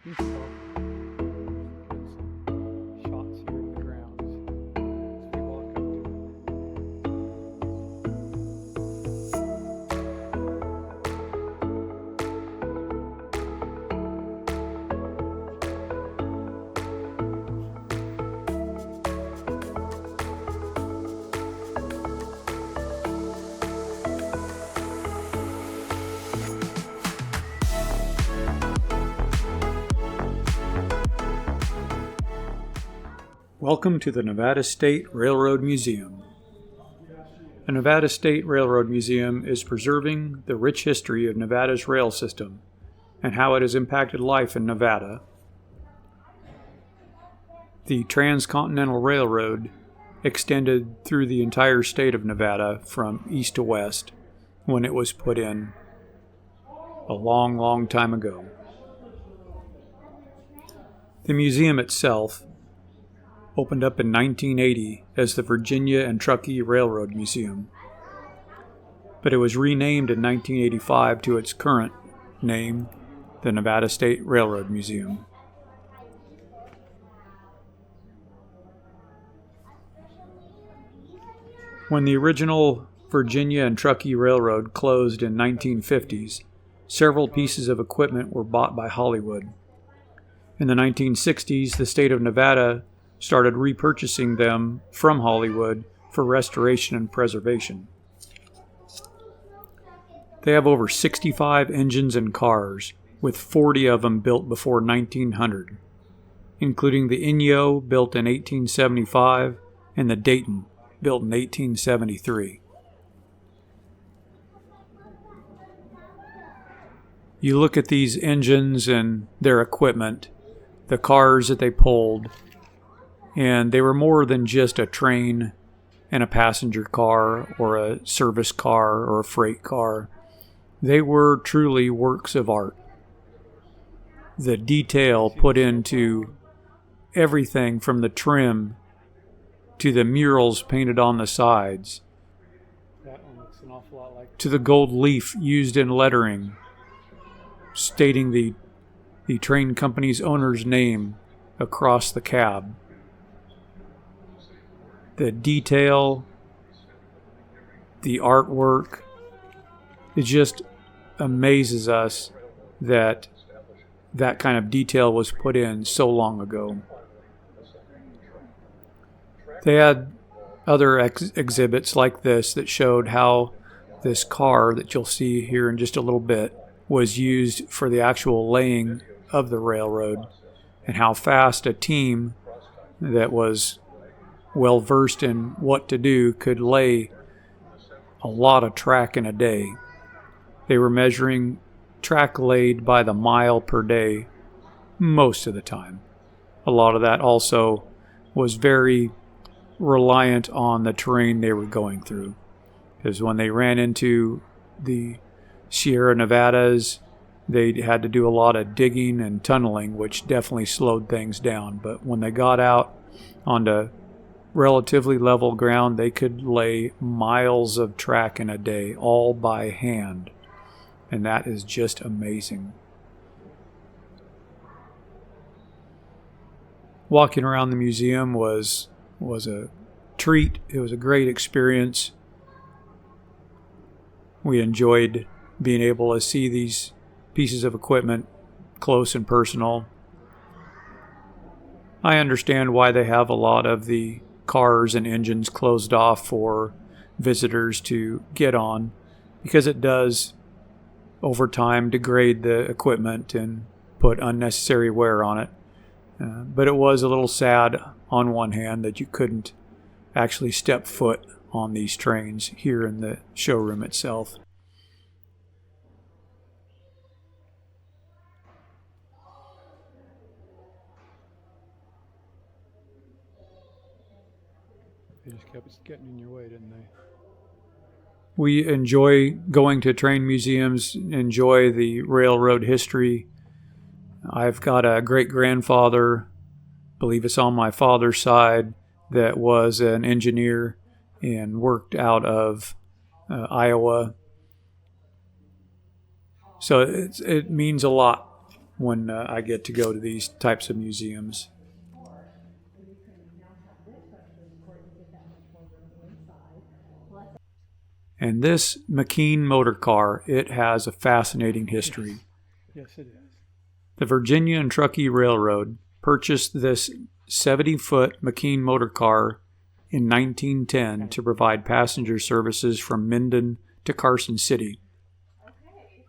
can stop. Get some shots here of the grounds as we walk up to it. Welcome to the Nevada State Railroad Museum. The Nevada State Railroad Museum is preserving the rich history of Nevada's rail system and how it has impacted life in Nevada. The Transcontinental Railroad extended through the entire state of Nevada from east to west when it was put in a long, long time ago. The museum itself opened up in 1980 as the Virginia and Truckee Railroad Museum, but it was renamed in 1985 to its current name, the Nevada State Railroad Museum. When the original Virginia and Truckee Railroad closed in 1950s, several pieces of equipment were bought by Hollywood. In the 1960s, the state of Nevada started repurchasing them from Hollywood for restoration and preservation. They have over 65 engines and cars, with 40 of them built before 1900, including the Inyo, built in 1875, and the Dayton, built in 1873. You look at these engines and their equipment, the cars that they pulled, and they were more than just a train and a passenger car or a service car or a freight car. They were truly works of art. The detail put into everything from the trim to the murals painted on the sides, that one looks an awful lot like, to the gold leaf used in lettering stating the train company's owner's name across the cab. The detail, the artwork, it just amazes us that that kind of detail was put in so long ago. They had other exhibits like this that showed how this car that you'll see here in just a little bit was used for the actual laying of the railroad, and how fast a team that was well versed in what to do could lay a lot of track in a day. They were measuring track laid by the mile per day most of the time. A lot of that also was very reliant on the terrain they were going through, because when they ran into the Sierra Nevadas, they had to do a lot of digging and tunneling, which definitely slowed things down. But when they got out onto relatively level ground, they could lay miles of track in a day, all by hand. And that is just amazing. Walking around the museum was a treat. It was a great experience. We enjoyed being able to see these pieces of equipment close and personal. I understand why they have a lot of the cars and engines closed off for visitors to get on, because it does over time degrade the equipment and put unnecessary wear on it. But it was a little sad on one hand that you couldn't actually step foot on these trains here in the showroom itself. They just kept getting in your way, didn't they? We enjoy going to train museums, enjoy the railroad history. I've got a great-grandfather, believe it's on my father's side, that was an engineer and worked out of Iowa. So it means a lot when I get to go to these types of museums. And this McKean motor car, it has a fascinating history. Yes, it is. The Virginia and Truckee Railroad purchased this 70-foot McKean motor car in 1910 to provide passenger services from Minden to Carson City.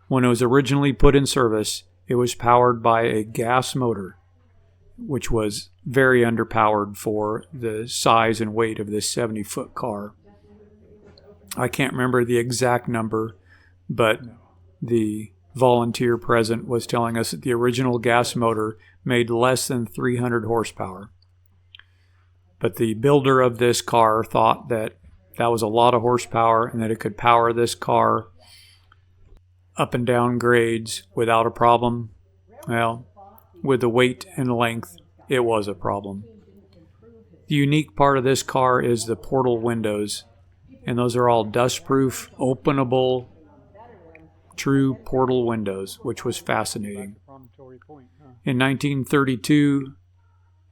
When it was originally put in service, it was powered by a gas motor, which was very underpowered for the size and weight of this 70-foot car. I can't remember the exact number, but the volunteer present was telling us that the original gas motor made less than 300 horsepower. But the builder of this car thought that that was a lot of horsepower and that it could power this car up and down grades without a problem. Well, with the weight and length, it was a problem. The unique part of this car is the portal windows, and those are all dust-proof, openable, true portal windows, which was fascinating. In 1932,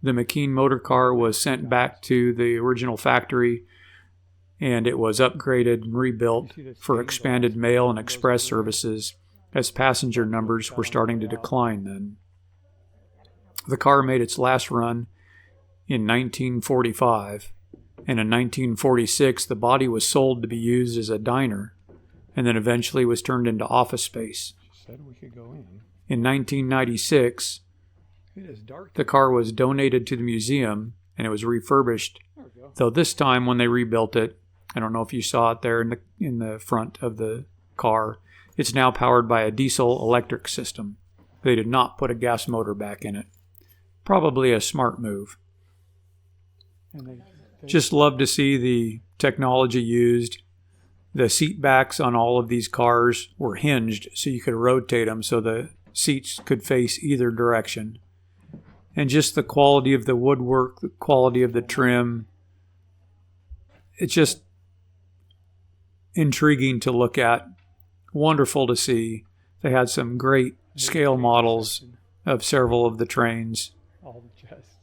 the McKean motor car was sent back to the original factory, and it was upgraded and rebuilt for expanded mail and express services as passenger numbers were starting to decline then. The car made its last run in 1945, and in 1946 the body was sold to be used as a diner, and then eventually was turned into office space. Said we could go in. In 1996, the car was donated to the museum and it was refurbished, though this time when they rebuilt it, I don't know if you saw it there in the front of the car, it's now powered by a diesel electric system. They did not put a gas motor back in it. Probably a smart move. And Just love to see the technology used. The seat backs on all of these cars were hinged so you could rotate them so the seats could face either direction. And just the quality of the woodwork, the quality of the trim, it's just intriguing to look at, wonderful to see. They had some great scale models of several of the trains. all the chests.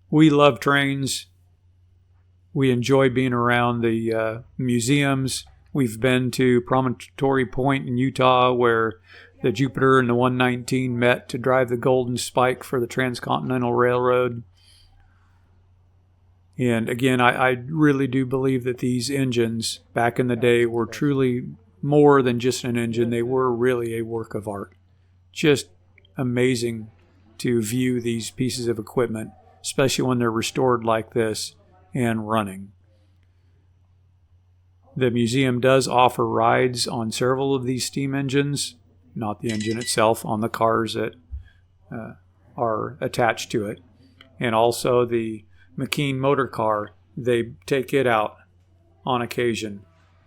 We love trains. We enjoy being around the museums. We've been to Promontory Point in Utah where the Jupiter and the 119 met to drive the Golden Spike for the Transcontinental Railroad. And again, I really do believe that these engines back in the day were truly more than just an engine. They were really a work of art. Just amazing to view these pieces of equipment, especially when they're restored like this and running. The museum does offer rides on several of these steam engines, not the engine itself, on the cars that are attached to it. And also the McKean motor car, they take it out on occasion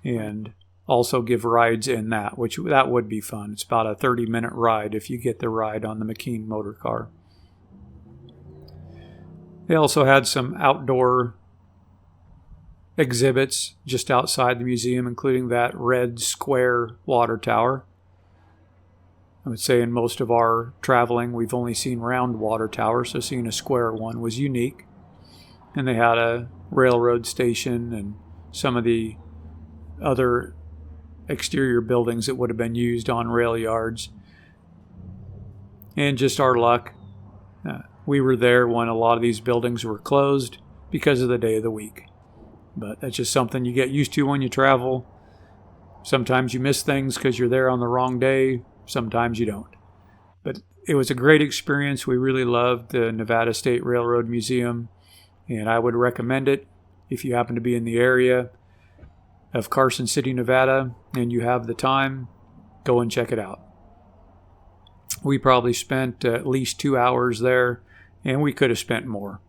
and also give rides in that, which that would be fun. It's about a 30-minute ride if you get the ride on the McKean motor car. They also had some outdoor exhibits just outside the museum, including that red square water tower. I would say in most of our traveling, we've only seen round water towers, so seeing a square one was unique. And they had a railroad station and some of the other exterior buildings that would have been used on rail yards. And just our luck, we were there when a lot of these buildings were closed because of the day of the week. But that's just something you get used to when you travel. Sometimes you miss things because you're there on the wrong day. Sometimes you don't. But it was a great experience. We really loved the Nevada State Railroad Museum, and I would recommend it if you happen to be in the area of Carson City, Nevada, and you have the time, go and check it out. We probably spent at least 2 hours there, and we could have spent more.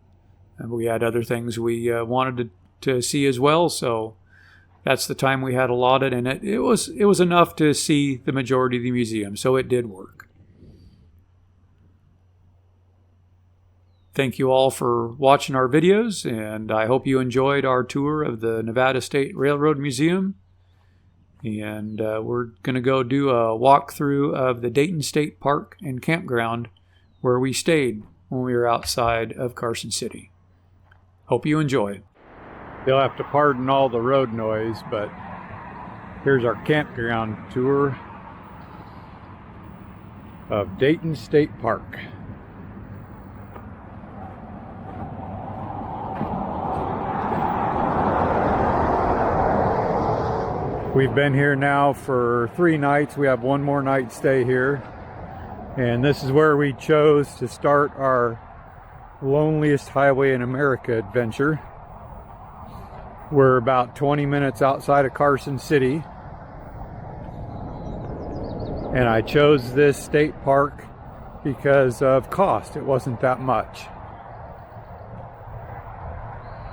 And we had other things we wanted to see as well, so that's the time we had allotted, and it was enough to see the majority of the museum, so it did work. Thank you all for watching our videos, and I hope you enjoyed our tour of the Nevada State Railroad Museum. And we're going to go do a walkthrough of the Dayton State Park and campground where we stayed when we were outside of Carson City. Hope you enjoy. You'll have to pardon all the road noise, but here's our campground tour of Dayton State Park. We've been here now for 3 nights. We have one more night stay here. And this is where we chose to start our loneliest highway in America adventure. We're about 20 minutes outside of Carson City. And I chose this state park because of cost. It wasn't that much.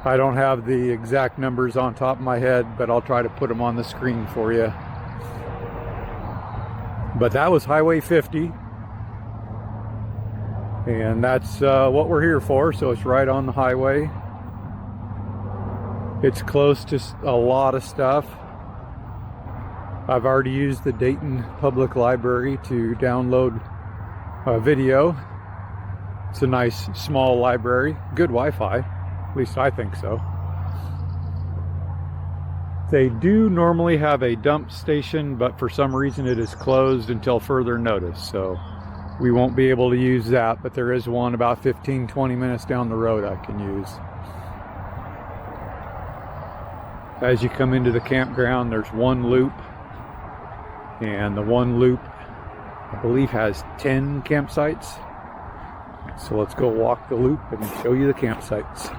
I don't have the exact numbers on top of my head, but I'll try to put them on the screen for you. But that was Highway 50. And that's what we're here for, so it's right on the highway. It's close to a lot of stuff. I've already used the Dayton Public Library to download a video. It's a nice small library, good Wi-Fi. At least I think so. They do normally have a dump station, but for some reason it is closed until further notice, so we won't be able to use that, but there is one about 15-20 minutes down the road I can use. As you come into the campground, there's one loop, and the one loop I believe has 10 campsites. So let's go walk the loop and show you the campsites.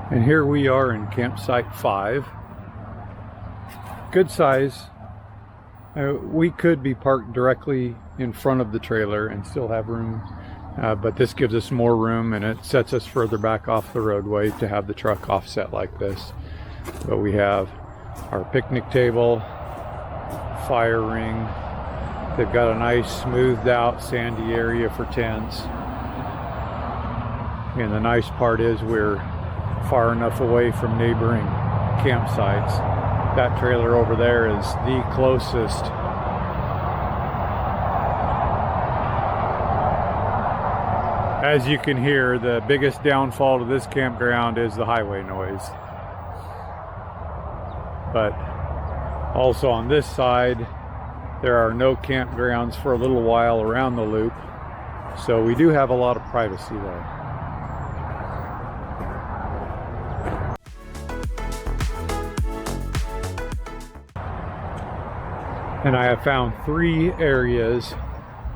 And here we are in campsite 5. Good size. We could be parked directly in front of the trailer and still have room, but this gives us more room and it sets us further back off the roadway to have the truck offset like this. But we have our picnic table, fire ring. They've got a nice smoothed out sandy area for tents. And the nice part is we're far enough away from neighboring campsites. That trailer over there is the closest. As you can hear, the biggest downfall to this campground is the highway noise. But also on this side, there are no campgrounds for a little while around the loop, so we do have a lot of privacy there. And I have found 3 areas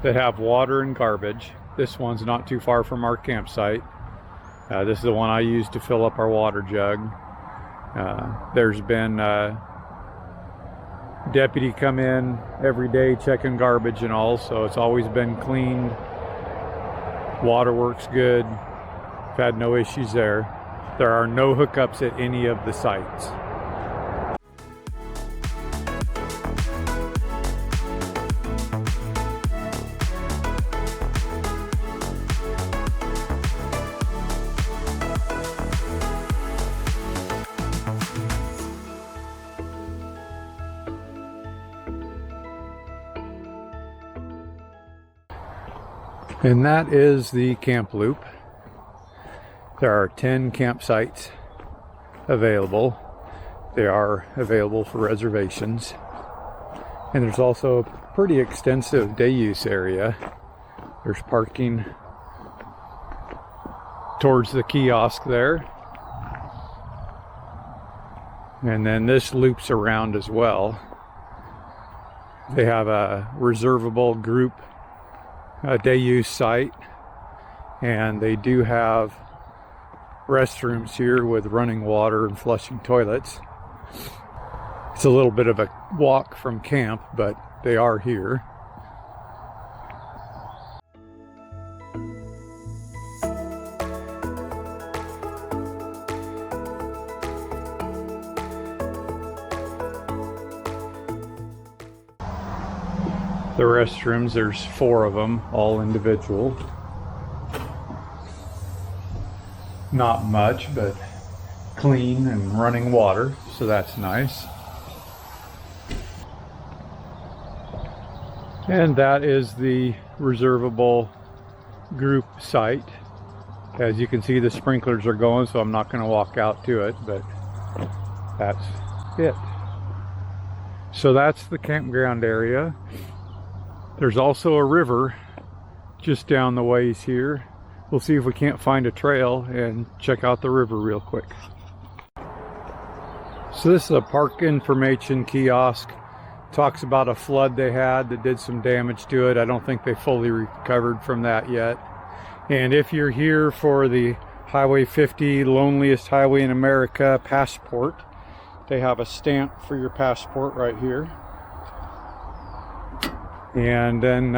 that have water and garbage. This one's not too far from our campsite. This is the one I use to fill up our water jug. There's been a deputy come in every day checking garbage and all, so it's always been cleaned. Water works good. I've had no issues there. There are no hookups at any of the sites. And that is the camp loop. There are 10 campsites available. They are available for reservations. And there's also a pretty extensive day use area. There's parking towards the kiosk there. And then this loops around as well. They have a reservable group day use site, and they do have restrooms here with running water and flushing toilets. It's a little bit of a walk from camp, but they are here. The restrooms, there's 4 of them, all individual. Not much, but clean and running water, so that's nice. And that is the reservable group site. As you can see, the sprinklers are going, so I'm not going to walk out to it, but that's it. So that's the campground area. There's also a river just down the ways here. We'll see if we can't find a trail and check out the river real quick. So this is a park information kiosk. Talks about a flood they had that did some damage to it. I don't think they fully recovered from that yet. And if you're here for the Highway 50 Loneliest Highway in America passport, they have a stamp for your passport right here. And then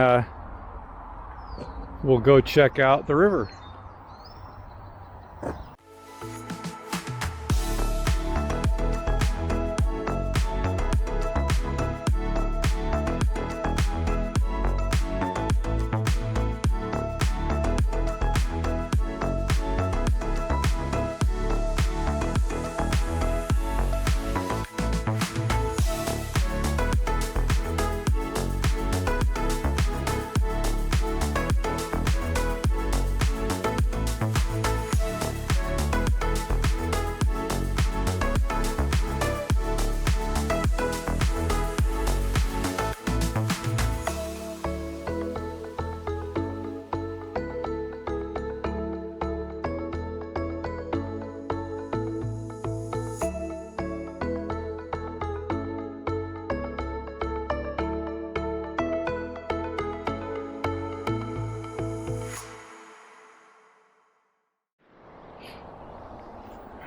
we'll go check out the river.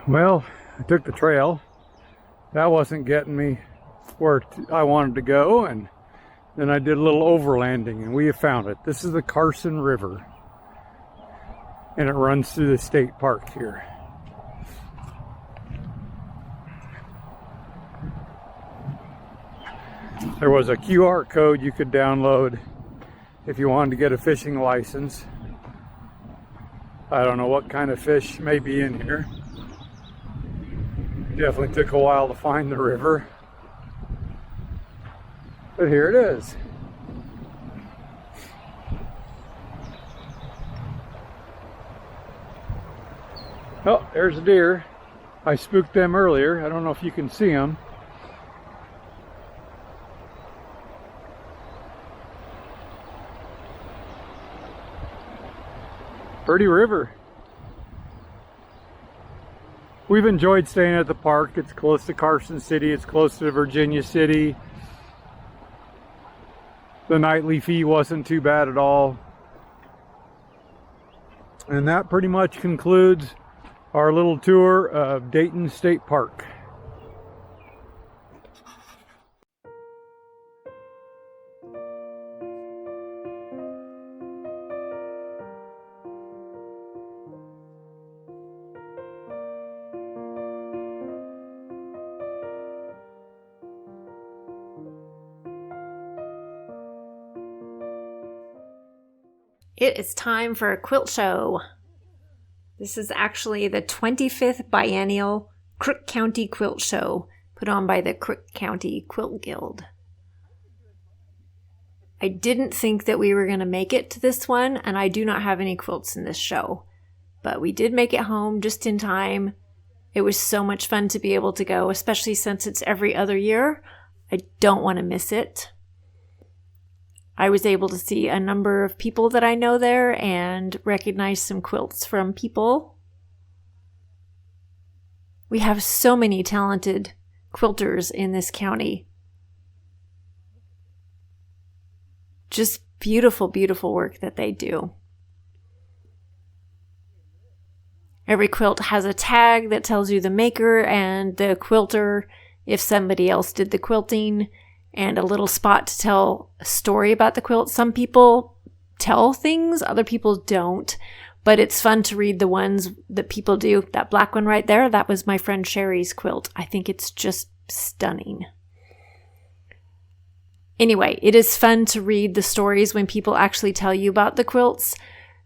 Well, I took the trail. That wasn't getting me where I wanted to go, and then I did a little overlanding, and we have found it. This is the Carson River, and it runs through the state park here. There was a QR code you could download if you wanted to get a fishing license. I don't know what kind of fish may be in here. Definitely took a while to find the river, but here it is. Oh, there's a deer. I spooked them earlier. I don't know if you can see them. Pretty river. We've enjoyed staying at the park. It's close to Carson City. It's close to Virginia City. The nightly fee wasn't too bad at all. And that pretty much concludes our little tour of Dayton State Park. It is time for a quilt show. This is actually the 25th biennial Crook County Quilt Show put on by the Crook County Quilt Guild. I didn't think that we were going to make it to this one, and I do not have any quilts in this show. But we did make it home just in time. It was so much fun to be able to go, especially since it's every other year. I don't want to miss it. I was able to see a number of people that I know there and recognize some quilts from people. We have so many talented quilters in this county. Just beautiful, beautiful work that they do. Every quilt has a tag that tells you the maker and the quilter, if somebody else did the quilting, and a little spot to tell a story about the quilt. Some people tell things, other people don't, but it's fun to read the ones that people do. That black one right there, that was my friend Sherry's quilt. I think it's just stunning. Anyway, it is fun to read the stories when people actually tell you about the quilts.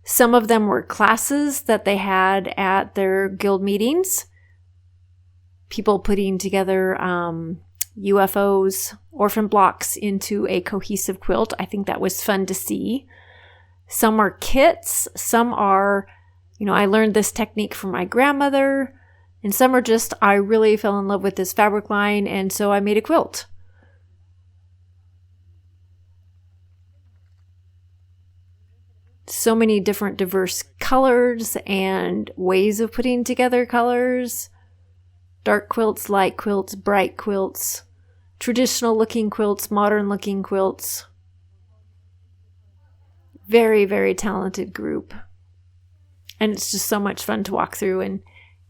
Some of them were classes that they had at their guild meetings. People putting together UFOs, orphan blocks into a cohesive quilt. I think that was fun to see. Some are kits. Some are, I learned this technique from my grandmother. And some are just, I really fell in love with this fabric line, and so I made a quilt. So many different diverse colors and ways of putting together colors. Dark quilts, light quilts, bright quilts, traditional looking quilts, modern looking quilts. Very, very talented group. And it's just so much fun to walk through and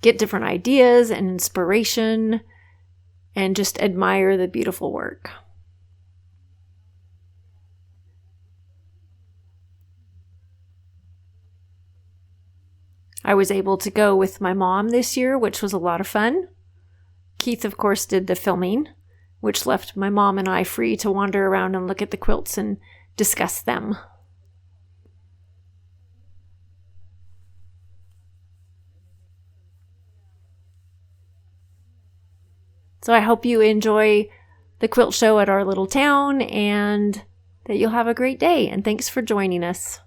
get different ideas and inspiration and just admire the beautiful work. I was able to go with my mom this year, which was a lot of fun. Keith, of course, did the filming, which left my mom and I free to wander around and look at the quilts and discuss them. So I hope you enjoy the quilt show at our little town and that you'll have a great day. And thanks for joining us.